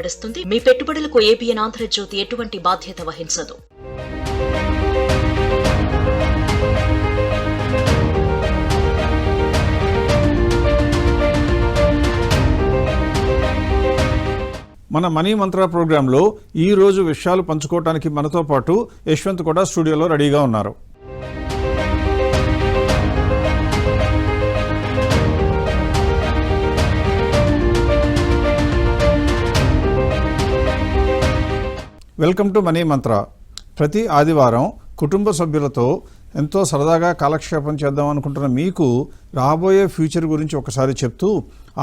వివరిస్తుంది. మీ పెట్టుబడులకు ఏబిఎన్ ఆంధ్రజ్యోతి ఎటువంటి బాధ్యత వహించదు. మన మనీ మంత్ర ప్రోగ్రాంలో ఈ రోజు విషయాలు పంచుకోవడానికి మనతో పాటు యశ్వంత్ కూడా స్టూడియోలో రెడీగా ఉన్నారు. వెల్కమ్ టు మనీ మంత్ర. ప్రతి ఆదివారం కుటుంబ సభ్యులతో ఎంతో సరదాగా కాలక్షేపం చేద్దాం అనుకుంటున్న మీకు రాబోయే ఫ్యూచర్ గురించి ఒకసారి చెప్తూ,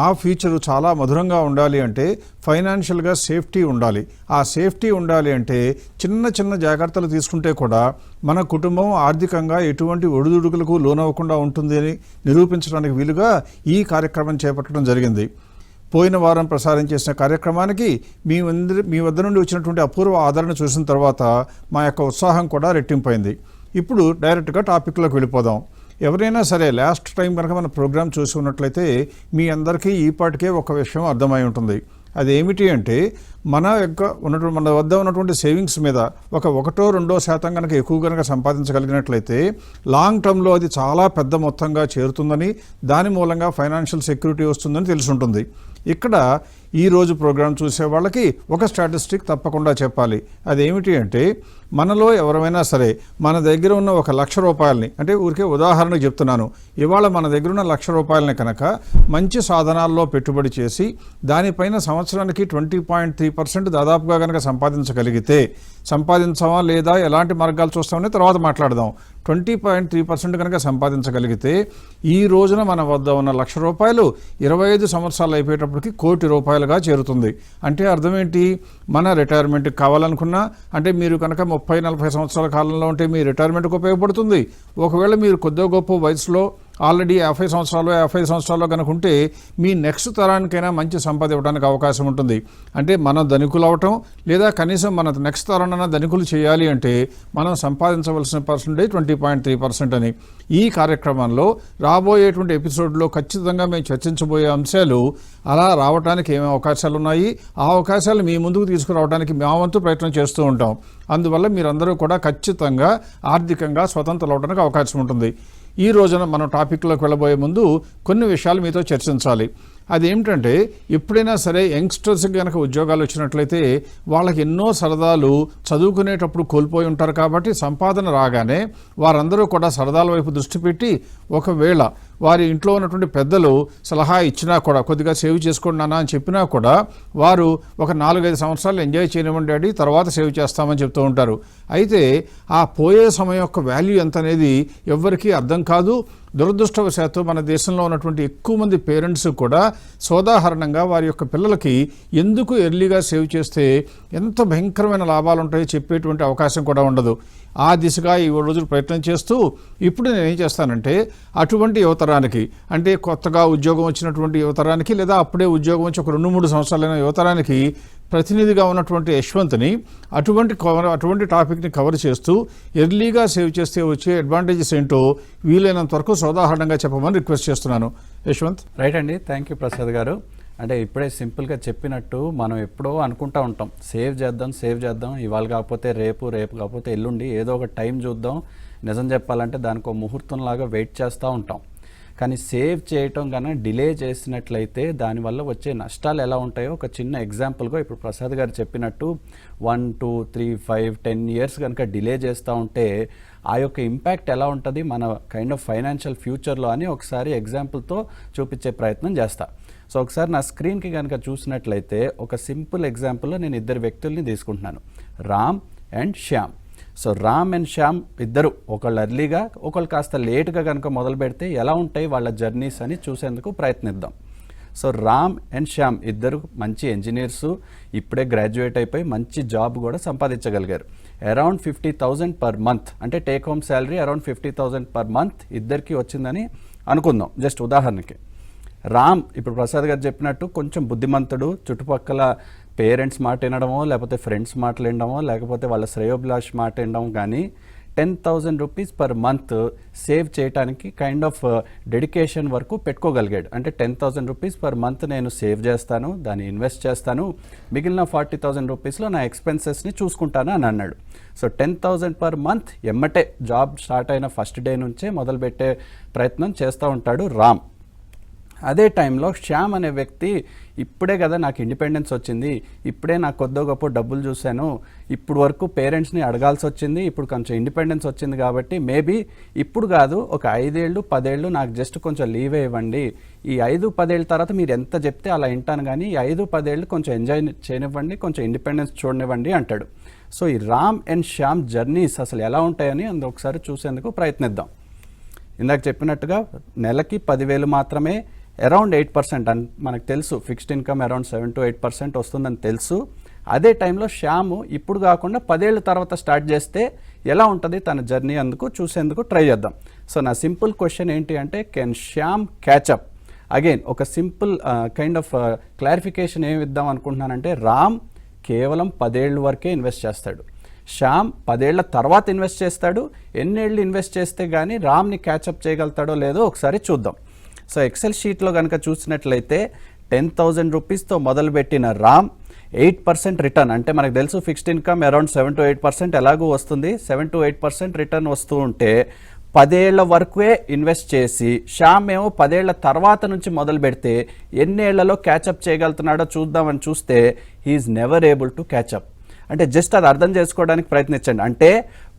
ఆ ఫ్యూచర్ చాలా మధురంగా ఉండాలి అంటే ఫైనాన్షియల్గా సేఫ్టీ ఉండాలి. ఆ సేఫ్టీ ఉండాలి అంటే చిన్న చిన్న జాగ్రత్తలు తీసుకుంటే కూడా మన కుటుంబం ఆర్థికంగా ఎటువంటి ఒడిదుడుకులకు లోనవ్వకుండా ఉంటుంది అని నిరూపించడానికి వీలుగా ఈ కార్యక్రమం చేపట్టడం జరిగింది. పోయిన వారం ప్రసారం చేసిన కార్యక్రమానికి మీ వద్ద నుండి వచ్చినటువంటి అపూర్వ ఆదరణ చూసిన తర్వాత మా యొక్క ఉత్సాహం కూడా రెట్టింపైంది. ఇప్పుడు డైరెక్ట్గా టాపిక్లోకి వెళ్ళిపోదాం. ఎవరైనా సరే లాస్ట్ టైం కనుక మన ప్రోగ్రాం చూసి ఉన్నట్లయితే మీ అందరికీ ఈపాటికే ఒక విషయం అర్థమై ఉంటుంది. అదేమిటి అంటే మన వద్ద ఉన్నటువంటి సేవింగ్స్ మీద ఒక 1-2% కనుక ఎక్కువ కనుక సంపాదించగలిగినట్లయితే లాంగ్ టర్మ్లో అది చాలా పెద్ద మొత్తంగా చేరుతుందని, దాని మూలంగా ఫైనాన్షియల్ సెక్యూరిటీ వస్తుందని తెలిసి ఉంటుంది. ఇక్కడ ఈరోజు ప్రోగ్రాం చూసే వాళ్ళకి ఒక స్టాటిస్టిక్ తప్పకుండా చెప్పాలి. అదేమిటి అంటే మనలో ఎవరైనా సరే మన దగ్గర ఉన్న 1,00,000 రూపాయలని, అంటే ఊరికే ఉదాహరణకు చెప్తున్నాను, ఇవాళ మన దగ్గర ఉన్న 1,00,000 రూపాయలని కనుక మంచి సాధనాల్లో పెట్టుబడి చేసి దానిపైన సంవత్సరానికి 20.3% దాదాపుగా కనుక సంపాదించమా లేదా ఎలాంటి మార్గాలు చూస్తామని తర్వాత మాట్లాడదాం. 20.3% కనుక సంపాదించగలిగితే ఈ రోజున మన వద్ద ఉన్న 1,00,000 రూపాయలు 25 సంవత్సరాలు అయిపోయేటప్పటికి 1,00,00,000 రూపాయలుగా చేరుతుంది. అంటే అర్థం ఏంటి? మన రిటైర్మెంట్కి కావాలనుకున్నా, అంటే మీరు కనుక 30-40 సంవత్సరాల కాలంలో ఉంటే మీ రిటైర్మెంట్కి ఉపయోగపడుతుంది. ఒకవేళ మీరు కొద్దిగా గొప్ప వయసులో ఆల్రెడీ 50 సంవత్సరాలు 55 సంవత్సరాల్లో కనుక ఉంటే మీ నెక్స్ట్ తరానికైనా మంచి సంపద ఇవ్వడానికి అవకాశం ఉంటుంది. అంటే మనం ధనికులు అవటం, లేదా కనీసం మన నెక్స్ట్ తరాన్న ధనికులు చేయాలి అంటే మనం సంపాదించవలసిన పర్సెంటేజ్ 20.3% అని. ఈ కార్యక్రమంలో రాబోయేటువంటి ఎపిసోడ్లో ఖచ్చితంగా మేము చర్చించబోయే అంశాలు అలా రావడానికి ఏమేమి అవకాశాలు ఉన్నాయి, ఆ అవకాశాలు మీ ముందుకు తీసుకురావడానికి మా వంతు ప్రయత్నం చేస్తూ ఉంటాం. అందువల్ల మీరందరూ కూడా ఖచ్చితంగా ఆర్థికంగా స్వతంత్రం అవడానికి అవకాశం ఉంటుంది. ఈ రోజున మనం టాపిక్లోకి వెళ్ళబోయే ముందు కొన్ని విషయాలు మీతో చర్చించాలి. అదేమిటంటే ఎప్పుడైనా సరే యంగ్స్టర్స్కి కనుక ఉద్యోగాలు వచ్చినట్లయితే వాళ్ళకి ఎన్నో సరదాలు చదువుకునేటప్పుడు కోల్పోయి ఉంటారు. కాబట్టి సంపాదన రాగానే వారందరూ కూడా సరదాల వైపు దృష్టి పెట్టి, ఒకవేళ వారి ఇంట్లో ఉన్నటువంటి పెద్దలు సలహా ఇచ్చినా కూడా, కొద్దిగా సేవ్ చేసుకోండి నాన్న అని చెప్పినా కూడా, వారు ఒక 4-5 సంవత్సరాలు ఎంజాయ్ చేయనివ్వండి డాడీ, తర్వాత సేవ్ చేస్తామని చెప్తూ ఉంటారు. అయితే ఆ పోయే సమయం యొక్క వాల్యూ ఎంత అనేది ఎవ్వరికీ అర్థం కాదు. దురదృష్టవశాత్తు మన దేశంలో ఉన్నటువంటి ఎక్కువ మంది పేరెంట్స్ కూడా సోదాహరణంగా వారి యొక్క పిల్లలకి ఎందుకు ఎర్లీగా సేవ్ చేస్తే ఎంత భయంకరమైన లాభాలు ఉంటాయో చెప్పేటువంటి అవకాశం కూడా ఉండదు. ఆ దిశగా ఈ రోజులు ప్రయత్నం చేస్తూ ఇప్పుడు నేనేం చేస్తానంటే అటువంటి యువతరానికి, అంటే కొత్తగా ఉద్యోగం వచ్చినటువంటి యువతరానికి, లేదా అప్పుడే ఉద్యోగం వచ్చి ఒక 2-3 సంవత్సరాలైన యువతరానికి ప్రతినిధిగా ఉన్నటువంటి యశ్వంత్ని అటువంటి టాపిక్ని కవర్ చేస్తూ ఎర్లీగా సేవ్ చేస్తే వచ్చే అడ్వాంటేజెస్ ఏంటో వీలైనంత వరకు సోదాహరణంగా చెప్పమని రిక్వెస్ట్ చేస్తున్నాను. యశ్వంత్. రైట్ అండి, థ్యాంక్ యూ ప్రసాద్ గారు. అంటే ఇప్పుడే సింపుల్గా చెప్పినట్టు మనం ఎప్పుడో అనుకుంటూ ఉంటాం, సేవ్ చేద్దాం, ఇవాళ కాకపోతే రేపు కాకపోతే ఎల్లుండి, ఏదో ఒక టైం చూద్దాం. నిజం చెప్పాలంటే దానికి ఒక ముహూర్తంలాగా వెయిట్ చేస్తూ ఉంటాం. కానీ సేవ్ చేయటం కన్నా డిలే చేసినట్లయితే దానివల్ల వచ్చే నష్టాలు ఎలా ఉంటాయో ఒక చిన్న ఎగ్జాంపుల్గా ఇప్పుడు ప్రసాద్ గారు చెప్పినట్టు 1, 2, 3, 5, 10 ఇయర్స్ కనుక డిలే చేస్తూ ఉంటే ఆ యొక్క ఇంపాక్ట్ ఎలా ఉంటుంది మన కైండ్ ఆఫ్ ఫైనాన్షియల్ ఫ్యూచర్లో అని ఒకసారి ఎగ్జాంపుల్తో చూపించే ప్రయత్నం చేస్తా. సో ఒకసారి నా స్క్రీన్కి కనుక చూసినట్లయితే ఒక సింపుల్ ఎగ్జాంపుల్లో నేను 2 వ్యక్తుల్ని తీసుకుంటున్నాను, Ram and Shyam. So Ram and Shyam ఇద్దరు, ఒకళ్ళు ఎర్లీగా ఒకళ్ళు కాస్త లేట్గా కనుక మొదలు పెడితే ఎలా ఉంటాయి వాళ్ళ జర్నీస్ అని చూసేందుకు ప్రయత్నిద్దాం. సో రామ్ అండ్ శ్యామ్ ఇద్దరు మంచి ఇంజనీర్సు, ఇప్పుడే గ్రాడ్యుయేట్ అయిపోయి మంచి జాబ్ కూడా సంపాదించగలిగారు. అరౌండ్ 50,000 పర్ మంత్, అంటే take home salary around 50,000 per month ఇద్దరికి వచ్చిందని అనుకుందాం జస్ట్ ఉదాహరణకి. రామ్ ఇప్పుడు ప్రసాద్ గారు చెప్పినట్టు కొంచెం బుద్ధిమంతుడు, చుట్టుపక్కల పేరెంట్స్ మాట వినడమో లేకపోతే ఫ్రెండ్స్ మాటలు వినడమో లేకపోతే వాళ్ళ శ్రేయోభిలాష్ మాట వినడం కానీ 10,000 రూపీస్ పర్ మంత్ సేవ్ చేయడానికి కైండ్ ఆఫ్ డెడికేషన్ వరకు పెట్టుకోగలిగాడు. అంటే 10,000 రూపీస్ పర్ మంత్ నేను సేవ్ చేస్తాను, దాన్ని ఇన్వెస్ట్ చేస్తాను, మిగిలిన 40,000 రూపీస్లో నా ఎక్స్పెన్సెస్ని చూసుకుంటాను అని అన్నాడు. సో 10,000 పర్ మంత్ ఎమ్మటే జాబ్ స్టార్ట్ అయిన ఫస్ట్ డే నుంచే మొదలుపెట్టే ప్రయత్నం చేస్తూ ఉంటాడు రామ్. అదే టైంలో శ్యామ్ అనే వ్యక్తి ఇప్పుడే కదా నాకు ఇండిపెండెన్స్ వచ్చింది, ఇప్పుడే నాకు కొద్దో గొప్ప డబ్బులు చూశాను, ఇప్పుడు వరకు పేరెంట్స్ని అడగాల్సి వచ్చింది, ఇప్పుడు కొంచెం ఇండిపెండెన్స్ వచ్చింది కాబట్టి మేబీ ఇప్పుడు కాదు ఒక 5 ఏళ్ళు 10 ఏళ్ళు నాకు జస్ట్ కొంచెం లీవే ఇవ్వండి, ఈ 5-10 ఏళ్ళ తర్వాత మీరు ఎంత చెప్తే అలా వింటాను, కానీ ఈ 5-10 ఏళ్ళు కొంచెం ఎంజాయ్ చేయనివ్వండి, కొంచెం ఇండిపెండెన్స్ చూడనివ్వండి అంటాడు. సో ఈ రామ్ అండ్ శ్యామ్ జర్నీస్ అసలు ఎలా ఉంటాయని ఒకసారి చూసేందుకు ప్రయత్నిద్దాం. ఇందాక చెప్పినట్టుగా నెలకి 10,000 మాత్రమే, అరౌండ్ 8% మనకు తెలుసు, ఫిక్స్డ్ ఇన్కమ్ అరౌండ్ 7 to 8% వస్తుందని తెలుసు. అదే టైంలో శ్యామ్ ఇప్పుడు కాకుండా 10 ఏళ్ళ తర్వాత స్టార్ట్ చేస్తే ఎలా ఉంటుంది తన జర్నీ అందుకు చూసేందుకు ట్రై చేద్దాం. సో నా సింపుల్ క్వశ్చన్ ఏంటి అంటే, కెన్ శ్యామ్ క్యాచప్? అగైన్ ఒక సింపుల్ కైండ్ ఆఫ్ క్లారిఫికేషన్ ఏమి ఇద్దాం అనుకుంటున్నానంటే, రామ్ కేవలం 10 ఏళ్ళ వరకే ఇన్వెస్ట్ చేస్తాడు, శ్యామ్ 10 ఏళ్ల తర్వాత ఇన్వెస్ట్ చేస్తాడు. ఎన్నేళ్ళు ఇన్వెస్ట్ చేస్తే కానీ రామ్ని క్యాచప్ చేయగలుగుతాడో లేదో ఒకసారి చూద్దాం. సో ఎక్సెల్ షీట్లో కనుక చూసినట్లయితే 10,000 రూపీస్తో మొదలుపెట్టిన రామ్ 8% రిటర్న్, అంటే మనకు తెలుసు ఫిక్స్డ్ ఇన్కమ్ అరౌండ్ 7 to 8% ఎలాగూ వస్తుంది, 7 to 8% రిటర్న్ వస్తూ ఉంటే 10 ఏళ్ల వరకే ఇన్వెస్ట్ చేసి శ్యామ్ ఏమో 10 ఏళ్ల తర్వాత నుంచి మొదలు పెడితే ఎన్నేళ్లలో క్యాచప్ చేయగలుగుతున్నాడో చూద్దామని చూస్తే he's never able to catch up. అంటే జస్ట్ అది అర్థం చేసుకోవడానికి ప్రయత్నించండి. అంటే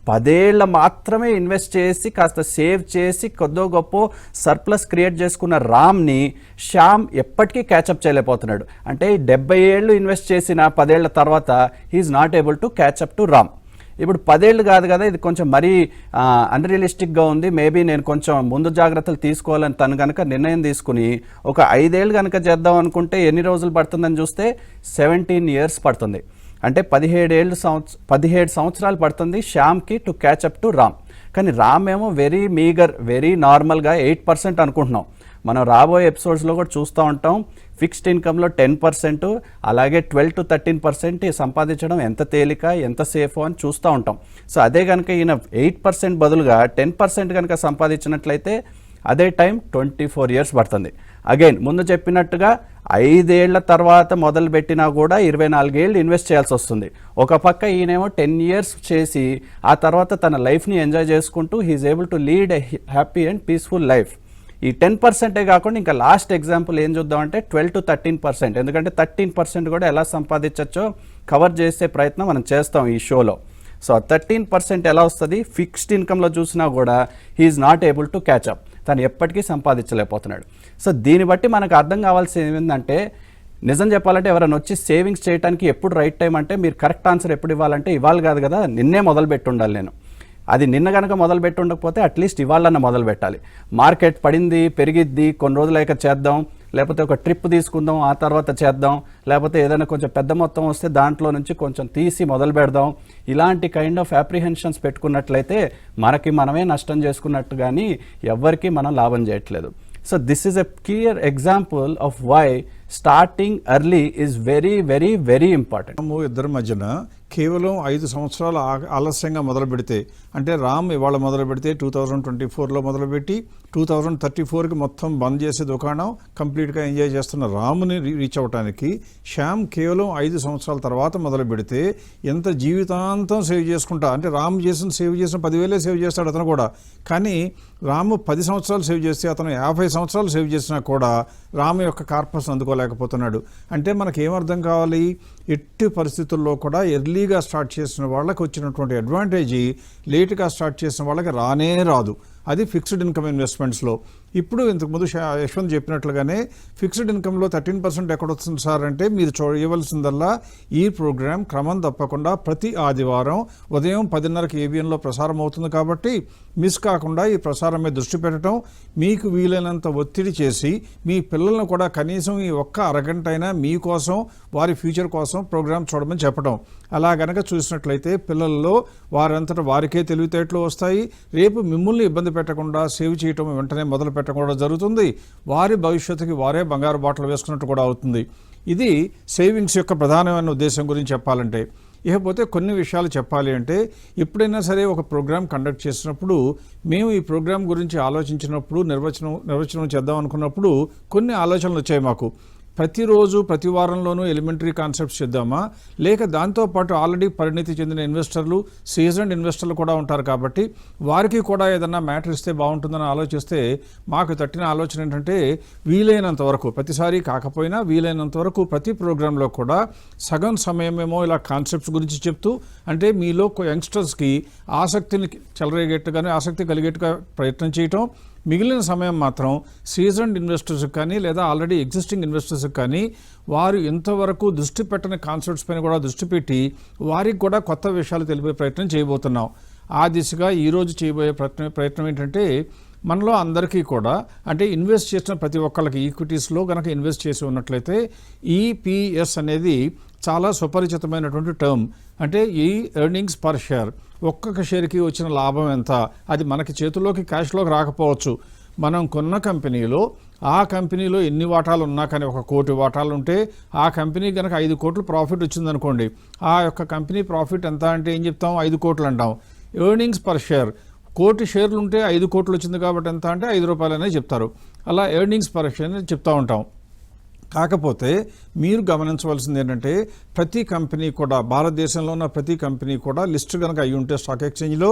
10 ఏళ్ళు మాత్రమే ఇన్వెస్ట్ చేసి కాస్త సేవ్ చేసి కొద్దో గొప్ప సర్ప్లస్ క్రియేట్ చేసుకున్న రామ్ని శ్యామ్ ఎప్పటికీ క్యాచప్ చేయలేకపోతున్నాడు. అంటే 70 ఏళ్ళు ఇన్వెస్ట్ చేసిన 10 ఏళ్ల తర్వాత he's not able to catch up to Ram. ఇప్పుడు 10 ఏళ్ళు కాదు కదా, ఇది కొంచెం మరీ అన్రియలిస్టిక్గా ఉంది, మేబీ నేను కొంచెం ముందు జాగ్రత్తలు తీసుకోవాలని తను కనుక నిర్ణయం తీసుకుని ఒక 5 ఏళ్ళు కనుక చేద్దాం అనుకుంటే ఎన్ని రోజులు పడుతుందని చూస్తే 17 years పడుతుంది. అంటే 17 సంవత్సరాలు పడుతుంది శ్యామ్కి టు క్యాచప్ టు రామ్. కానీ రామ్ ఏమో వెరీ మీగర్, వెరీ నార్మల్గా 8% అనుకుంటున్నాం. మనం రాబోయే ఎపిసోడ్స్లో కూడా చూస్తూ ఉంటాం, ఫిక్స్డ్ ఇన్కమ్లో 10%, అలాగే 12 to 13% సంపాదించడం ఎంత తేలిక, ఎంత సేఫ్ అని చూస్తూ ఉంటాం. సో అదే కనుక ఈయన 8% బదులుగా 10% కనుక సంపాదించినట్లయితే అదే టైం 24 years పడుతుంది. అగైన్ ముందు చెప్పినట్టుగా 5 ఏళ్ల తర్వాత మొదలుపెట్టినా కూడా 24 ఏళ్ళు ఇన్వెస్ట్ చేయాల్సి వస్తుంది. ఒక పక్క ఈయనేమో 10 years చేసి ఆ తర్వాత తన లైఫ్ని ఎంజాయ్ చేసుకుంటూ he's able to lead a happy and peaceful life. ఈ 10% కాకుండా ఇంకా లాస్ట్ ఎగ్జాంపుల్ ఏం చూద్దామంటే 12 to 13%, ఎందుకంటే 13% కూడా ఎలా సంపాదించవచ్చో కవర్ చేసే ప్రయత్నం మనం చేస్తాం ఈ షోలో. సో 13% ఎలా వస్తుంది, ఫిక్స్డ్ ఇన్కమ్లో చూసినా కూడా he's not able to catch up, తను ఎప్పటికీ సంపాదించలేకపోతున్నాడు. సో దీన్ని బట్టి మనకు అర్థం కావాల్సింది ఏంటంటే, నిజం చెప్పాలంటే ఎవరైనా వచ్చి సేవింగ్స్ చేయడానికి ఎప్పుడు రైట్ టైం అంటే, మీరు కరెక్ట్ ఆన్సర్ ఎప్పుడు ఇవ్వాలంటే ఇవాళ కాదు కదా, నిన్నే మొదలుపెట్టి ఉండాలి. నేను అది నిన్న కనుక మొదలుపెట్టి ఉండకపోతే అట్లీస్ట్ ఇవాళన్న మొదలు పెట్టాలి. మార్కెట్ పడింది పెరిగిద్ది, కొన్ని రోజులైక చేద్దాం, లేకపోతే ఒక ట్రిప్ తీసుకుందాం ఆ తర్వాత చేద్దాం, లేకపోతే ఏదైనా కొంచెం పెద్ద మొత్తం వస్తే దాంట్లో నుంచి కొంచెం తీసి మొదలు పెడదాం, ఇలాంటి కైండ్ ఆఫ్ అప్రిహెన్షన్స్ పెట్టుకున్నట్లయితే మనకి మనమే నష్టం చేసుకున్నట్టు కానీ ఎవ్వరికీ మనం లాభం చేయట్లేదు. So this is a clear example of why starting early is very very very important. ఇద్దరి మధ్యన కేవలం 5 సంవత్సరాలు ఆలస్యంగా మొదలు పెడితే, అంటే రామ్ ఇవాళ మొదలు పెడితే 2024లో మొదలుపెట్టి 2034కి మొత్తం బంద్ చేసే దుకాణం కంప్లీట్గా ఎంజాయ్ చేస్తున్న రామ్ని రీచ్ అవ్వడానికి శ్యామ్ కేవలం 5 సంవత్సరాల తర్వాత మొదలు పెడితే ఎంత జీవితాంతం సేవ్ చేసుకుంటా, అంటే రామ్ సేవ్ చేసిన 10,000 సేవ్ చేస్తాడు అతను కూడా. కానీ రాము 10 సంవత్సరాలు సేవ్ చేస్తే అతను 50 సంవత్సరాలు సేవ్ చేసినా కూడా రాము యొక్క కార్పస్ అందుకోలేకపోతున్నాడు. అంటే మనకి ఏమర్థం కావాలి, ఎట్టి పరిస్థితుల్లో కూడా ఎర్లీగా స్టార్ట్ చేసిన వాళ్ళకి వచ్చినటువంటి అడ్వాంటేజీ లేట్గా స్టార్ట్ చేసిన వాళ్ళకి రానే రాదు. అది ఫిక్స్డ్ ఇన్కమ్ ఇన్వెస్ట్మెంట్స్లో. ఇప్పుడు ఇంతకుముందు యశ్వంత్ చెప్పినట్లుగానే ఫిక్స్డ్ ఇన్కమ్లో 13% ఎక్కడొస్తుంది సార్ అంటే, మీరు చేయవలసిందల్లా ఈ ప్రోగ్రాం క్రమం తప్పకుండా ప్రతి ఆదివారం ఉదయం 10:30కి ఏబిఎన్లో ప్రసారం అవుతుంది కాబట్టి మిస్ కాకుండా ఈ ప్రసారం మీద దృష్టి పెట్టడం, మీకు వీలైనంత ఒత్తిడి చేసి మీ పిల్లలను కూడా కనీసం ఈ ఒక్క అరగంట అయినా మీకోసం వారి ఫ్యూచర్ కోసం ప్రోగ్రాం చూడమని చెప్పడం. అలా గనక చూసినట్లయితే పిల్లల్లో వారంతటా వారికే తెలివితేటలు వస్తాయి. రేపు మిమ్మల్ని ఇబ్బంది పెట్టకుండా సేవ్ చేయటం వెంటనే మొదలు పెట్టడం కూడా జరుగుతుంది. వారి భవిష్యత్తుకి వారే బంగారు బాటలు వేసుకున్నట్టు కూడా అవుతుంది. ఇది సేవింగ్స్ యొక్క ప్రధానమైన ఉద్దేశం గురించి చెప్పాలంటే. ఇకపోతే కొన్ని విషయాలు చెప్పాలి అంటే ఎప్పుడైనా సరే ఒక ప్రోగ్రామ్ కండక్ట్ చేసినప్పుడు మేము ఈ ప్రోగ్రామ్ గురించి ఆలోచించినప్పుడు నిర్వచనం చేద్దాం అనుకున్నప్పుడు కొన్ని ఆలోచనలు వచ్చాయి మాకు. ప్రతిరోజు ప్రతి వారంలోనూ ఎలిమెంటరీ కాన్సెప్ట్స్ చేద్దామా, లేక దాంతోపాటు ఆల్రెడీ పరిణితి చెందిన ఇన్వెస్టర్లు, సీజన్డ్ ఇన్వెస్టర్లు కూడా ఉంటారు కాబట్టి వారికి కూడా ఏదన్నా మ్యాటర్ ఇస్తే బాగుంటుందని ఆలోచిస్తే మాకు తట్టిన ఆలోచన ఏంటంటే వీలైనంత వరకు, ప్రతిసారి కాకపోయినా వీలైనంత వరకు ప్రతి ప్రోగ్రాంలో కూడా సగం సమయమేమో ఇలా కాన్సెప్ట్స్ గురించి చెప్తూ, అంటే మీలో యంగ్స్టర్స్కి ఆసక్తిని చెలరేగేట్టుగానే ఆసక్తి కలిగేట్టుగా ప్రయత్నం చేయటం, మిగిలిన సమయం మాత్రం సీజన్డ్ ఇన్వెస్టర్స్కి కానీ లేదా ఆల్రెడీ ఎగ్జిస్టింగ్ ఇన్వెస్టర్స్కి కానీ వారు ఎంతవరకు దృష్టి పెట్టని కాన్సెప్ట్స్ పైన కూడా దృష్టి పెట్టి వారికి కూడా కొత్త విషయాలు తెలిపే ప్రయత్నం చేయబోతున్నాం. ఆ దిశగా ఈరోజు చేయబోయే ప్రయత్నం ఏంటంటే మనలో అందరికీ కూడా, అంటే ఇన్వెస్ట్ చేసిన ప్రతి ఒక్కళ్ళకి ఈక్విటీస్లో కనుక ఇన్వెస్ట్ చేసి ఉన్నట్లయితే ఈపీఎస్ అనేది చాలా సుపరిచితమైనటువంటి టర్మ్. అంటే ఈ ఎర్నింగ్స్ పర్ షేర్, ఒక్కొక్క షేర్కి వచ్చిన లాభం ఎంత, అది మనకి చేతుల్లోకి క్యాష్లోకి రాకపోవచ్చు. మనం కొన్న కంపెనీలో ఆ కంపెనీలో ఎన్ని వాటాలు ఉన్నా కానీ 1 కోటి వాటాలు ఉంటే ఆ కంపెనీ కనుక 5 కోట్లు ప్రాఫిట్ వచ్చిందనుకోండి, ఆ యొక్క కంపెనీ ప్రాఫిట్ ఎంత అంటే ఏం చెప్తాం, 5 కోట్లు అంటాం. ఎర్నింగ్స్ పర్ షేర్, 1 కోటి షేర్లు ఉంటే 5 కోట్లు వచ్చింది కాబట్టి ఎంత అంటే 5 రూపాయలు అనేది చెప్తారు. అలా ఎర్నింగ్స్ పర్ షేర్ అని చెప్తూ ఉంటాం. కాకపోతే మీరు గమనించవలసింది ఏంటంటే ప్రతి కంపెనీ కూడా, భారతదేశంలో ఉన్న ప్రతి కంపెనీ కూడా లిస్ట్ కనుక అయ్యి ఉంటే స్టాక్ ఎక్స్చేంజ్లో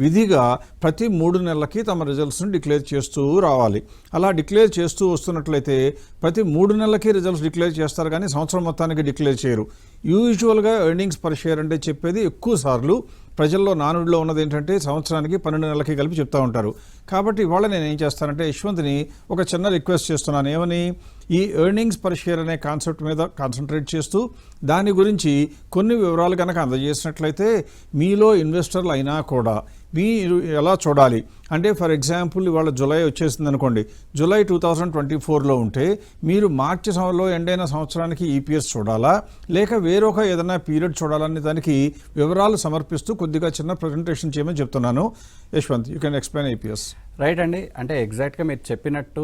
విధిగా ప్రతి 3 నెలలకి తమ రిజల్ట్స్ని డిక్లేర్ చేస్తూ రావాలి. అలా డిక్లేర్ చేస్తూ వస్తున్నట్లయితే ప్రతి 3 నెలలకి రిజల్ట్స్ డిక్లేర్ చేస్తారు కానీ సంవత్సరం మొత్తానికి డిక్లేర్ చేయరు. యూజువల్గా ఎర్నింగ్స్ పర్ షేర్ అంటే చెప్పేది ఎక్కువ సార్లు ప్రజల్లో నానుడిలో ఉన్నది ఏంటంటే సంవత్సరానికి 12 నెలలకి కలిపి చెప్తూ ఉంటారు. కాబట్టి ఇవాళ నేను ఏం చేస్తానంటే యశ్వంత్ని ఒక చిన్న రిక్వెస్ట్ చేస్తున్నాను. ఏమని, ఈ ఎర్నింగ్స్ పర్ షేర్ అనే కాన్సెప్ట్ మీద కాన్సన్ట్రేట్ చేస్తూ దాని గురించి కొన్ని వివరాలు కనుక అందజేసినట్లయితే మీలో ఇన్వెస్టర్లు అయినా కూడా మీరు ఎలా చూడాలి అంటే, ఫర్ ఎగ్జాంపుల్ ఇవాళ జూలై వచ్చేసింది అనుకోండి, జూలై 2024లో ఉంటే మీరు మార్చి సంవత్సరంలో ఎండైన సంవత్సరానికి ఈపీఎస్ చూడాలా, లేక వేరొక ఏదైనా పీరియడ్ చూడాలని దానికి వివరాలు సమర్పిస్తూ కొద్దిగా చిన్న ప్రజెంటేషన్ చేయమని చెప్తున్నాను. Yashwant, you can explain EPS. Right అండి. అంటే ఎగ్జాక్ట్గా మీరు చెప్పినట్టు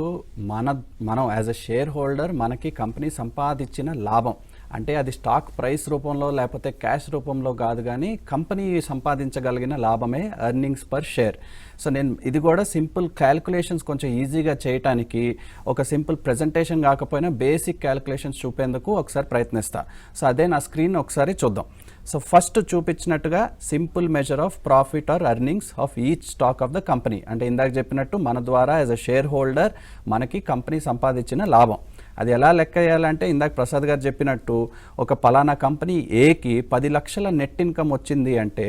మనం యాజ్ అ షేర్ హోల్డర్ మనకి కంపెనీ సంపాదించిన లాభం, అంటే అది స్టాక్ ప్రైస్ రూపంలో లేకపోతే క్యాష్ రూపంలో కాదు, కానీ కంపెనీ సంపాదించగలిగిన లాభమే ఎర్నింగ్స్ పర్ షేర్. సో నేను ఇది కూడా సింపుల్ క్యాలిక్యులేషన్స్ కొంచెం ఈజీగా చేయడానికి ఒక సింపుల్ ప్రెజెంటేషన్ కాకపోయినా బేసిక్ క్యాలిక్యులేషన్స్ చూపేందుకు ఒకసారి ప్రయత్నిస్తా. సో అదే నా స్క్రీన్ ఒకసారి చూద్దాం. సో ఫస్ట్ చూపించినట్టుగా simple measure of profit or earnings of each stock of the company, అంటే ఇందాక చెప్పినట్టు మన ద్వారా యాజ్ అ షేర్ హోల్డర్ మనకి కంపెనీ సంపాదించిన లాభం. అది ఎలా లెక్క వేయాలంటే ఇందాక ప్రసాద్ గారు చెప్పినట్టు ఒక పలానా కంపెనీ ఏకి 10 లక్షల నెట్ ఇన్కమ్ వచ్చింది అంటే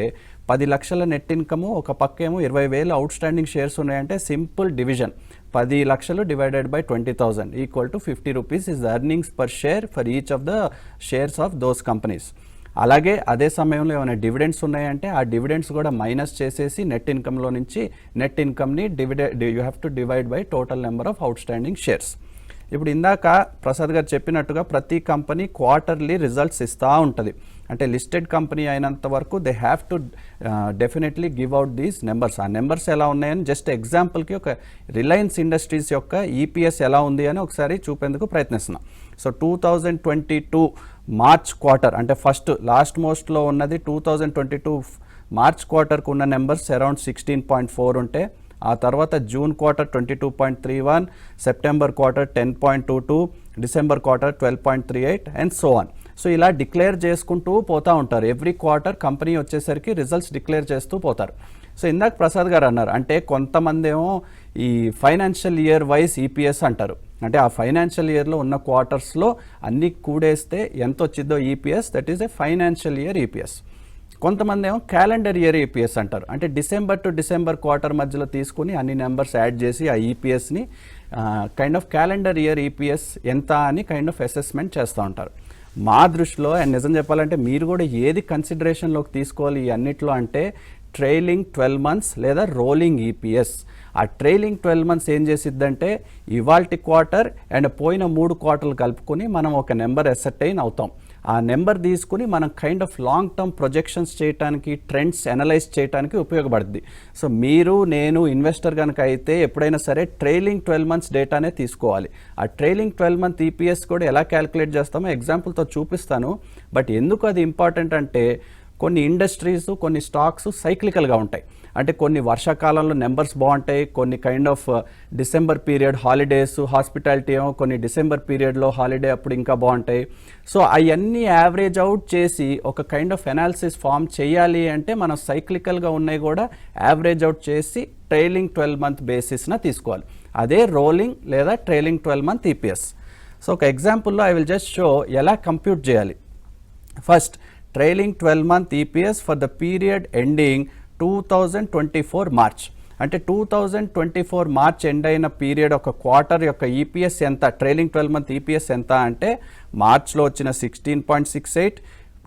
10 లక్షల నెట్ ఇన్కమ్, ఒక పక్కేమో 20,000 అవుట్ స్టాండింగ్ షేర్స్ ఉన్నాయంటే సింపుల్ డివిజన్ 10 లక్షలు divided by 20,000 equal to 50 rupees is earnings per share for each of the shares of those companies. అలాగే అదే సమయంలో ఏమైనా డివిడెండ్స్ ఉన్నాయంటే ఆ డివిడెండ్స్ కూడా మైనస్ చేసేసి నెట్ ఇన్కమ్లో నుంచి నెట్ ఇన్కమ్ని you have to divide by total number of outstanding shares. ఇప్పుడు ఇందాక ప్రసాద్ గారు చెప్పినట్టుగా ప్రతి కంపెనీ క్వార్టర్లీ రిజల్ట్స్ ఇస్తూ ఉంటుంది. అంటే లిస్టెడ్ కంపెనీ అయినంత వరకు they have to definitely give out these numbers. ఆ నెంబర్స్ ఎలా ఉన్నాయని జస్ట్ ఎగ్జాంపుల్కి ఒక రిలయన్స్ ఇండస్ట్రీస్ యొక్క ఈపీఎస్ ఎలా ఉంది అని ఒకసారి చూపేందుకు ప్రయత్నిస్తున్నాం. సో 2022 మార్చ్ క్వార్టర్, అంటే ఫస్ట్ లాస్ట్ మోస్ట్లో ఉన్నది 2022 మార్చ్ క్వార్టర్కు ఉన్న నెంబర్స్ అరౌండ్ 16.4 ఉంటే, ఆ తర్వాత June quarter 22.31, September quarter 10.22, December quarter 12.38 and so on. So ఇలా డిక్లేర్ చేసుకుంటూ పోతూ ఉంటారు. ఎవ్రీ క్వార్టర్ కంపెనీ వచ్చేసరికి రిజల్ట్స్ డిక్లేర్ చేస్తూ పోతారు. సో ఇందాక ప్రసాద్ గారు అన్నారు, అంటే కొంతమంది ఏమో ఈ ఫైనాన్షియల్ ఇయర్ వైజ్ ఈపీఎస్ అంటారు. అంటే ఆ ఫైనాన్షియల్ ఇయర్లో ఉన్న క్వార్టర్స్లో అన్ని కూడేస్తే ఎంత వచ్చిందో EPS, that is a financial year EPS. కొంతమంది ఏమో క్యాలెండర్ ఇయర్ ఈపీఎస్ అంటారు. అంటే డిసెంబర్ టు డిసెంబర్ క్వార్టర్ మధ్యలో తీసుకుని అన్ని నెంబర్స్ యాడ్ చేసి ఆ ఈపీఎస్ని kind of calendar year EPS ఎంత అని కైండ్ ఆఫ్ అసెస్మెంట్ చేస్తూ ఉంటారు. మా దృష్టిలో అండ్ నిజం చెప్పాలంటే మీరు కూడా ఏది కన్సిడరేషన్లోకి తీసుకోవాలి ఈ అన్నిట్లో అంటే ట్రైలింగ్ 12 months లేదా రోలింగ్ ఈపీఎస్. ఆ ట్రైలింగ్ 12 months ఏం చేసిద్దంటే ఇవాల్టి క్వార్టర్ అండ్ పోయిన 3 క్వార్టర్లు కలుపుకొని మనం ఒక నెంబర్ అసర్టైన్ అవుతాం. ఆ నెంబర్ తీసుకుని మనం kind of long term projections చేయడానికి, ట్రెండ్స్ అనలైజ్ చేయడానికి ఉపయోగపడుతుంది. సో మీరు నేను ఇన్వెస్టర్ కనుక అయితే ఎప్పుడైనా సరే ట్రైలింగ్ 12 months డేటానే తీసుకోవాలి. ఆ ట్రైలింగ్ 12 month ఈపీఎస్ కూడా ఎలా క్యాలిక్యులేట్ చేస్తామో ఎగ్జాంపుల్తో చూపిస్తాను. బట్ ఎందుకు అది ఇంపార్టెంట్ అంటే కొన్ని ఇండస్ట్రీస్, కొన్ని స్టాక్స్ సైక్లికల్గా ఉంటాయి. అంటే కొన్ని వర్షాకాలంలో నెంబర్స్ బాగుంటాయి, కొన్ని kind of December period holidays, hospitality ఏమో కొన్ని డిసెంబర్ పీరియడ్లో హాలిడే అప్పుడు ఇంకా బాగుంటాయి. సో అవన్నీ యావరేజ్ అవుట్ చేసి ఒక కైండ్ ఆఫ్ ఎనాలిసిస్ ఫామ్ చేయాలి అంటే మనం సైక్లికల్గా ఉన్నాయి కూడా యావరేజ్ అవుట్ చేసి ట్రైలింగ్ 12 month బేసిస్న తీసుకోవాలి. అదే రోలింగ్ లేదా ట్రైలింగ్ 12 month EPS. సో ఒక ఎగ్జాంపుల్లో ఐ విల్ జస్ట్ షో ఎలా కంప్యూట్ చేయాలి. First trailing 12 month EPS for the period ending 2024 March. అంటే 2024 మార్చ్ ఎండ్ అయిన పీరియడ్ ఒక క్వార్టర్ యొక్క ఈపీఎస్ ఎంత, ట్రైలింగ్ 12 month EPS ఎంత అంటే మార్చ్లో వచ్చిన 16.68,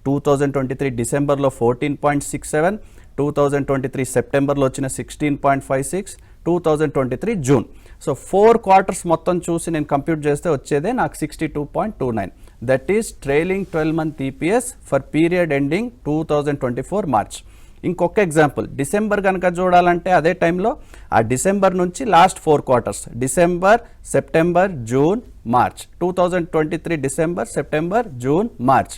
2023 డిసెంబర్లో 14.67, 2023 సెప్టెంబర్లో వచ్చిన 16.56, 2023 జూన్. సో 4 quarters మొత్తం చూసి నేను కంప్యూట్ చేస్తే వచ్చేదే నాకు 62.29. That is trailing 12 month EPS for period ending 2024 March. ఇంకొక ఎగ్జాంపుల్ డిసెంబర్ కనుక చూడాలంటే అదే టైంలో ఆ డిసెంబర్ నుంచి last 4 quarters December, September, June, March, 2023 December, September, June, March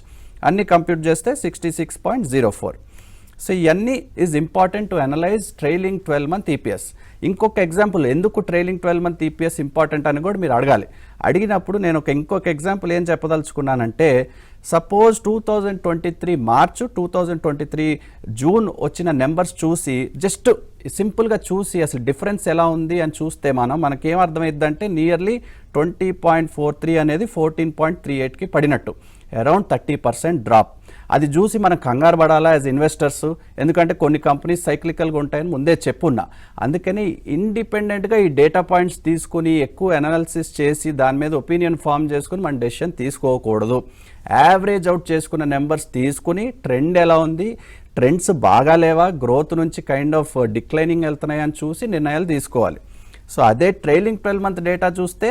అన్ని కంప్యూట్ చేస్తే 66.04. సో ఇవన్నీ is important to analyse trailing 12 month EPS. ఇంకొక ఎగ్జాంపుల్ ఎందుకు ట్రైలింగ్ 12 month EPS ఇంపార్టెంట్ అని కూడా మీరు అడగాలి. అడిగినప్పుడు నేను ఇంకొక ఎగ్జాంపుల్ ఏం చెప్పదలుచుకున్నానంటే సపోజ్ 2023 మార్చ్ 2023 జూన్ వచ్చిన నెంబర్స్ చూసి జస్ట్ సింపుల్గా చూసి అసలు డిఫరెన్స్ ఎలా ఉంది అని చూస్తే మనకేం అర్థమైందంటే నియర్లీ 20.43 అనేది 14.38కి పడినట్టు, అరౌండ్ 30% డ్రాప్. అది చూసి మనం కంగారు పడాలా యాజ్ ఇన్వెస్టర్స్, ఎందుకంటే కొన్ని కంపెనీస్ సైక్లికల్గా ఉంటాయని ముందే చెప్పున్నా. అందుకని ఇండిపెండెంట్గా ఈ డేటా పాయింట్స్ తీసుకుని ఎక్కువ అనాలిసిస్ చేసి దాని మీద ఒపీనియన్ ఫామ్ చేసుకుని మన డెసిషన్ తీసుకోకూడదు. యావరేజ్ అవుట్ చేసుకున్న నెంబర్స్ తీసుకుని ట్రెండ్ ఎలా ఉంది, ట్రెండ్స్ బాగా లేవా, గ్రోత్ నుంచి కైండ్ ఆఫ్ డిక్లైనింగ్ వెళ్తున్నాయని చూసి నిర్ణయాలు తీసుకోవాలి. సో అదే ట్రైలింగ్ 12 month డేటా చూస్తే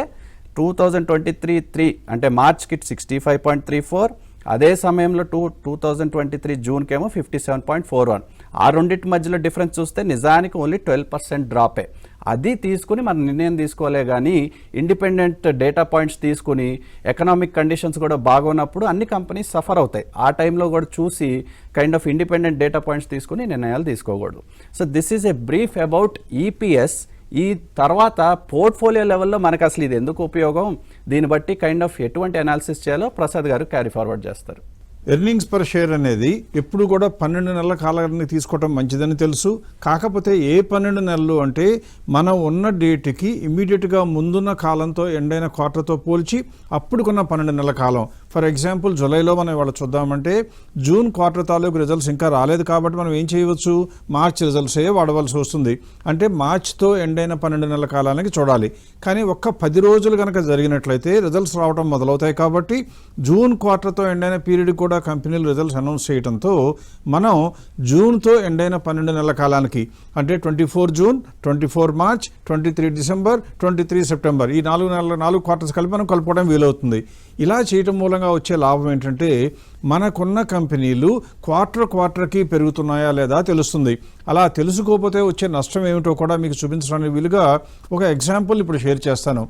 2023 అంటే మార్చ్కి 65.34, అదే సమయంలో 2023 జూన్కేమో 57.41. ఆ రెండింటి మధ్యలో డిఫరెన్స్ చూస్తే నిజానికి ఓన్లీ 12% డ్రాపే. అది తీసుకుని మనం నిర్ణయం తీసుకోలే కానీ ఇండిపెండెంట్ డేటా పాయింట్స్ తీసుకుని ఎకనామిక్ కండిషన్స్ కూడా బాగున్నప్పుడు అన్ని కంపెనీస్ సఫర్ అవుతాయి. ఆ టైంలో కూడా చూసి kind of independent data points తీసుకుని నిర్ణయాలు తీసుకోకూడదు. So this is a brief about EPS. ఈ తర్వాత పోర్ట్ఫోలియో లెవెల్లో మనకు అసలు ఇది ఎందుకు ఉపయోగం, దీన్ని బట్టి కైండ్ ఆఫ్ ఎటువంటి అనాలిసిస్ చేయాలో ప్రసాద్ గారు క్యారీ ఫార్వర్డ్ చేస్తారు. ఎర్నింగ్స్ పర్ షేర్ అనేది ఎప్పుడు కూడా 12 నెలల కాలాన్ని తీసుకోవడం మంచిదని తెలుసు. కాకపోతే ఏ 12 నెలలు అంటే మనం ఉన్న డేట్కి ఇమీడియట్గా ముందున్న కాలంతో ఎండైన క్వార్టర్తో పోల్చి అప్పుడుకున్న 12 నెలల కాలం. ఫర్ ఎగ్జాంపుల్ జూలైలో మనం ఇవాళ చూద్దామంటే జూన్ క్వార్టర్ తాలూకు రిజల్ట్స్ ఇంకా రాలేదు కాబట్టి మనం ఏం చేయవచ్చు, మార్చ్ రిజల్ట్సే వాడవలసి వస్తుంది. అంటే మార్చ్తో ఎండైన 12 నెలల కాలానికి చూడాలి. కానీ ఒక్క 10 రోజులు కనుక జరిగినట్లయితే రిజల్ట్స్ రావడం మొదలవుతాయి. కాబట్టి జూన్ క్వార్టర్తో ఎండైన పీరియడ్ కూడా కంపెనీలు రిజల్ట్స్ అనౌన్స్ చేయడంతో మనం జూన్తో ఎండైన 12 నెలల కాలానికి అంటే 24 జూన్, 24 మార్చ్, 23 డిసెంబర్, 23 సెప్టెంబర్ ఈ 4 క్వార్టర్స్ కలిపి మనం కలుపుకోవడం వీలవుతుంది. ఇలా చేయటం మూలంగా వచ్చే లాభం ఏంటంటే మనకున్న కంపెనీలు క్వార్టర్కి పెరుగుతున్నాయా లేదా తెలుస్తుంది. అలా తెలుసుకోకపోతే వచ్చే నష్టం ఏమిటో కూడా మీకు చూపించడానికి వీలుగా ఒక ఎగ్జాంపుల్ ఇప్పుడు షేర్ చేస్తాను.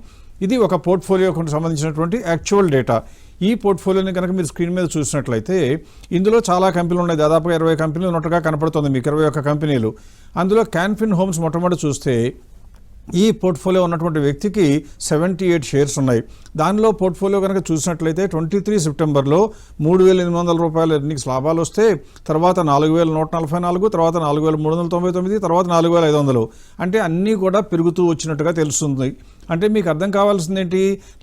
ఇది ఒక పోర్ట్ఫోలియోకి సంబంధించినటువంటి యాక్చువల్ డేటా. ఈ పోర్ట్ఫోలియోని కనుక మీరు స్క్రీన్ మీద చూసినట్లయితే ఇందులో చాలా కంపెనీలు ఉన్నాయి. దాదాపుగా 20 కంపెనీలు ఉన్నట్టుగా కనపడుతుంది మీకు, 21 కంపెనీలు. అందులో క్యాన్ఫిన్ హోమ్స్ మొట్టమొదటి చూస్తే ఈ పోర్ట్ఫోలియో ఉన్నటువంటి వ్యక్తికి 78 షేర్స్ ఉన్నాయి. దానిలో పోర్ట్ఫోలియో కనుక చూసినట్లయితే 23 సెప్టెంబర్లో 3,800 రూపాయల ఎర్నింగ్స్ లాభాలు వస్తే తర్వాత 4,144, తర్వాత 4,399, తర్వాత 4,500. అంటే అన్నీ కూడా పెరుగుతూ వచ్చినట్టుగా తెలుస్తుంది. అంటే మీకు అర్థం కావాల్సింది ఏంటి,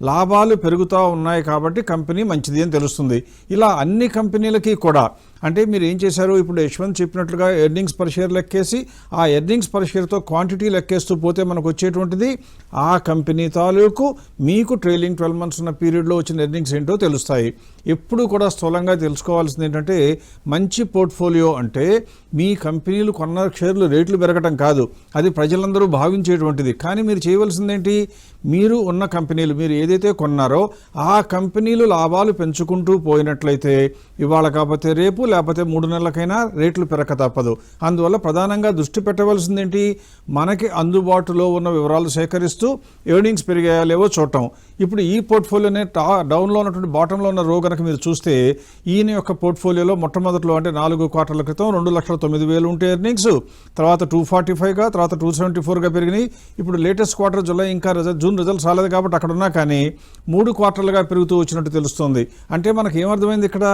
లాభాలు పెరుగుతూ ఉన్నాయి కాబట్టి కంపెనీ మంచిది అని తెలుస్తుంది. ఇలా అన్ని కంపెనీలకి కూడా అంటే మీరు ఏం చేశారు, ఇప్పుడు యశ్వంత్ చెప్పినట్లుగా ఎర్నింగ్స్ పర్ షేర్ లెక్కేసి ఆ ఎర్నింగ్స్ పర్ షేర్తో క్వాంటిటీ లెక్కేస్తూ పోతే మనకు వచ్చేటువంటిది ఆ కంపెనీ తాలూకు మీకు ట్రైలింగ్ 12 months ఉన్న పీరియడ్లో వచ్చిన ఎర్నింగ్స్ ఏంటో తెలుస్తాయి. ఎప్పుడు కూడా స్థూలంగా తెలుసుకోవాల్సింది ఏంటంటే మంచి పోర్ట్ఫోలియో అంటే మీ కంపెనీలు కొన్న షేర్లు రేట్లు పెరగటం కాదు, అది ప్రజలందరూ భావించేటువంటిది. కానీ మీరు చేయవలసింది ఏంటి, మీరు ఉన్న కంపెనీలు మీరు ఏదైతే కొన్నారో ఆ కంపెనీలు లాభాలు పెంచుకుంటూ పోయినట్లయితే ఇవాళ కాకపోతే రేపు లేకపోతే 3 నెలలకైనా రేట్లు పెరగక తప్పదు. అందువల్ల ప్రధానంగా దృష్టి పెట్టవలసింది ఏంటి, మనకి అందుబాటులో ఉన్న వివరాలు సేకరిస్తూ ఎర్నింగ్స్ పెరిగాయా లేవో చూడటం. ఇప్పుడు ఈ పోర్ట్ఫోలియోనే డౌన్లో ఉన్నటువంటి బాటంలో ఉన్న రో కనుక మీరు చూస్తే ఈయన యొక్క పోర్ట్ఫోలియోలో మొట్టమొదటిలో అంటే 4 క్వార్టర్ల క్రితం 2,09,000 ఉంటే ఎర్నింగ్స్, తర్వాత 245గా, తర్వాత 274గా పెరిగినాయి. ఇప్పుడు లేటెస్ట్ క్వార్టర్ జూలై ఇంకా జూన్ రిజల్ట్స్ రాలేదు కాబట్టి అక్కడ ఉన్నా కానీ 3 క్వార్టర్లుగా పెరుగుతూ వచ్చినట్టు తెలుస్తుంది. అంటే మనకి ఏమర్థమైంది ఇక్కడ,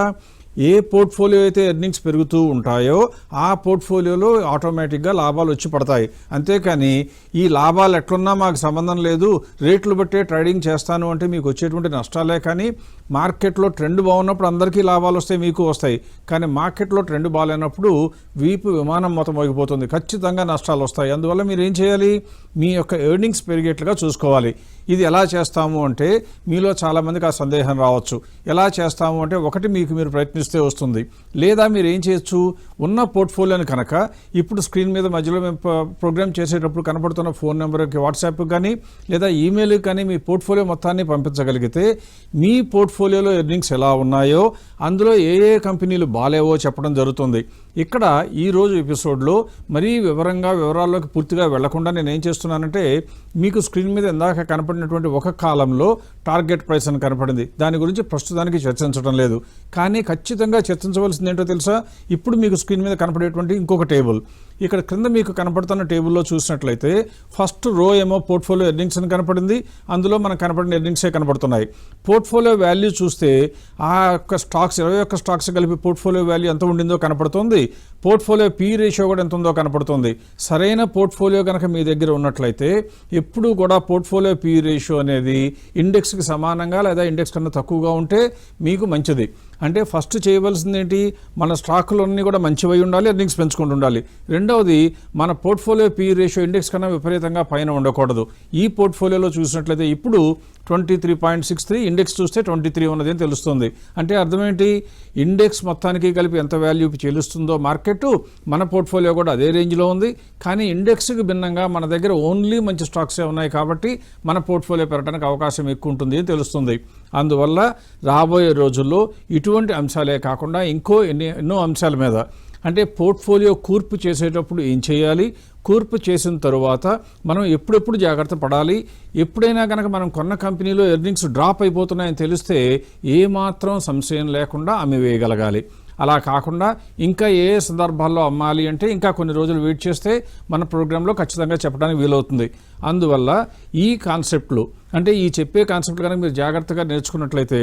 ఏ పోర్ట్ఫోలియో అయితే ఎర్నింగ్స్ పెరుగుతూ ఉంటాయో ఆ పోర్ట్ఫోలియోలో ఆటోమేటిక్గా లాభాలు వచ్చి పడతాయి. అంతేకాని ఈ లాభాలు ఎట్లున్నా మాకు సంబంధం లేదు, రేట్లు బట్టే ట్రేడింగ్ చేస్తాను అంటే మీకు వచ్చేటువంటి నష్టాలే. కానీ మార్కెట్లో ట్రెండ్ బాగున్నప్పుడు అందరికీ లాభాలు వస్తాయి, మీకు వస్తాయి. కానీ మార్కెట్లో ట్రెండ్ బాగాలేనప్పుడు విమానం మొత్తం మోగిపోతుంది, ఖచ్చితంగా నష్టాలు వస్తాయి. అందువల్ల మీరు ఏం చేయాలి, మీ యొక్క ఎర్నింగ్స్ పెరిగేట్లుగా చూసుకోవాలి. ఇది ఎలా చేస్తాము అంటే మీలో చాలామందికి ఆ సందేహం రావచ్చు. ఎలా చేస్తాము అంటే, ఒకటి మీకు మీరు ప్రయత్నిస్తే వస్తుంది, లేదా మీరు ఏం చేయొచ్చు, ఉన్న పోర్ట్ఫోలియోని కనుక ఇప్పుడు స్క్రీన్ మీద మధ్యలో మేము ప్రోగ్రామ్ చేసేటప్పుడు కనపడుతున్న ఫోన్ నెంబర్కి వాట్సాప్కి కానీ లేదా ఈమెయిల్కి కానీ మీ పోర్ట్ఫోలియో మొత్తాన్ని పంపించగలిగితే మీ పోర్ట్ఫోలియోలో ఎర్నింగ్స్ ఎలా ఉన్నాయో, అందులో ఏ ఏ కంపెనీలు బాలేవో చెప్పడం జరుగుతుంది. ఇక్కడ ఈరోజు ఎపిసోడ్లో మరీ వివరాల్లోకి పూర్తిగా వెళ్లకుండా నేను ఏం చేస్తున్నానంటే, మీకు స్క్రీన్ మీద ఇందాక కనపడినటువంటి ఒక కాలంలో టార్గెట్ ప్రైస్ అని కనపడింది, దాని గురించి ప్రస్తుతానికి చర్చించడం లేదు. కానీ ఖచ్చితంగా చర్చించవలసింది ఏంటో తెలుసా, ఇప్పుడు మీకు స్క్రీన్ మీద కనపడేటువంటి ఇంకొక టేబుల్, ఇక్కడ క్రింద మీకు కనపడుతున్న టేబుల్లో చూసినట్లయితే ఫస్ట్ రో ఏమో పోర్ట్ఫోలియో ఎర్నింగ్స్ అని కనపడింది, అందులో మనకు కనపడిన ఎర్నింగ్సే కనపడుతున్నాయి. పోర్ట్ఫోలియో వాల్యూ చూస్తే ఆ యొక్క స్టాక్స్ 21 స్టాక్స్ కలిపి పోర్ట్ఫోలియో వాల్యూ ఎంత ఉండిందో కనపడుతుంది, పోర్ట్ఫోలియో పీ రేషియో కూడా ఎంత ఉందో కనపడుతుంది. సరైన పోర్ట్ఫోలియో కనుక మీ దగ్గర ఉన్నట్లయితే ఎప్పుడూ కూడా పోర్ట్ఫోలియో పీ రేషియో అనేది ఇండెక్స్కి సమానంగా లేదా ఇండెక్స్ కన్నా తక్కువగా ఉంటే మీకు మంచిది. అంటే ఫస్ట్ చేయవలసింది ఏంటి, మన స్టాకులన్నీ కూడా మంచివై ఉండాలి, ఎర్నింగ్స్ పెంచుకుంటూ ఉండాలి. రెండవది, మన పోర్ట్ఫోలియో పీ రేషియో ఇండెక్స్ కన్నా విపరీతంగా పైన ఉండకూడదు. ఈ పోర్ట్ఫోలియోలో చూసినట్లయితే ఇప్పుడు 23.63, ఇండెక్స్ చూస్తే 23 ఉన్నది అని తెలుస్తుంది. అంటే అర్థమేంటి, ఇండెక్స్ మొత్తానికి కలిపి ఎంత వాల్యూ చెల్లిస్తుందో మార్కెట్, మన పోర్ట్ఫోలియో కూడా అదే రేంజ్లో ఉంది. కానీ ఇండెక్స్కి భిన్నంగా మన దగ్గర ఓన్లీ మంచి స్టాక్సే ఉన్నాయి కాబట్టి మన పోర్ట్ఫోలియో పెరగడానికి అవకాశం ఎక్కువ ఉంటుంది అని తెలుస్తుంది. అందువల్ల రాబోయే రోజుల్లో ఇటువంటి అంశాలే కాకుండా ఎన్నో అంశాల మీద, అంటే పోర్ట్ఫోలియో కూర్పు చేసేటప్పుడు ఏం చేయాలి, కూర్పు చేసిన తరువాత మనం ఎప్పుడెప్పుడు జాగ్రత్త పడాలి, ఎప్పుడైనా కనుక మనం కొన్న కంపెనీలో ఎర్నింగ్స్ డ్రాప్ అయిపోతున్నాయని తెలిస్తే ఏమాత్రం సంశయం లేకుండా అమ్మివేయగలగాలి. అలా కాకుండా ఇంకా ఏ సందర్భాల్లో అమ్మాలి అంటే ఇంకా కొన్ని రోజులు వెయిట్ చేస్తే మన ప్రోగ్రాంలో ఖచ్చితంగా చెప్పడానికి వీలవుతుంది. అందువల్ల ఈ కాన్సెప్ట్లు, అంటే ఈ చెప్పే కాన్సెప్ట్ కనుక మీరు జాగ్రత్తగా నేర్చుకున్నట్లయితే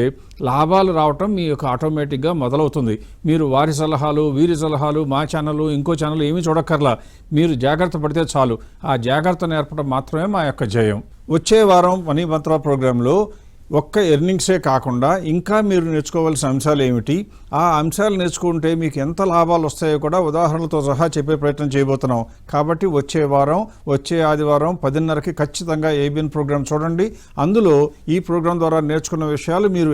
లాభాలు రావటం మీ యొక్క ఆటోమేటిక్గా మొదలవుతుంది. మీరు వారి సలహాలు, వీరి సలహాలు, మా ఛానల్, ఇంకో ఛానల్ ఏమీ చూడక్కర్లా, మీరు జాగ్రత్త పడితే చాలు. ఆ జాగ్రత్త నేర్పడం మాత్రమే మా యొక్క జయం. వచ్చే వారం మనీ మంత్ర ప్రోగ్రాంలో ఒక్క ఎర్నింగ్సే కాకుండా ఇంకా మీరు నేర్చుకోవాల్సిన అంశాలు ఏమిటి, ఆ అంశాలు నేర్చుకుంటే మీకు ఎంత లాభాలు వస్తాయో కూడా ఉదాహరణలతో సహా చెప్పే ప్రయత్నం చేయబోతున్నాం. కాబట్టి వచ్చే ఆదివారం 10:30కి ఖచ్చితంగా ఏబిఎన్ ప్రోగ్రాం చూడండి. అందులో ఈ ప్రోగ్రాం ద్వారా నేర్చుకున్న విషయాలు మీరు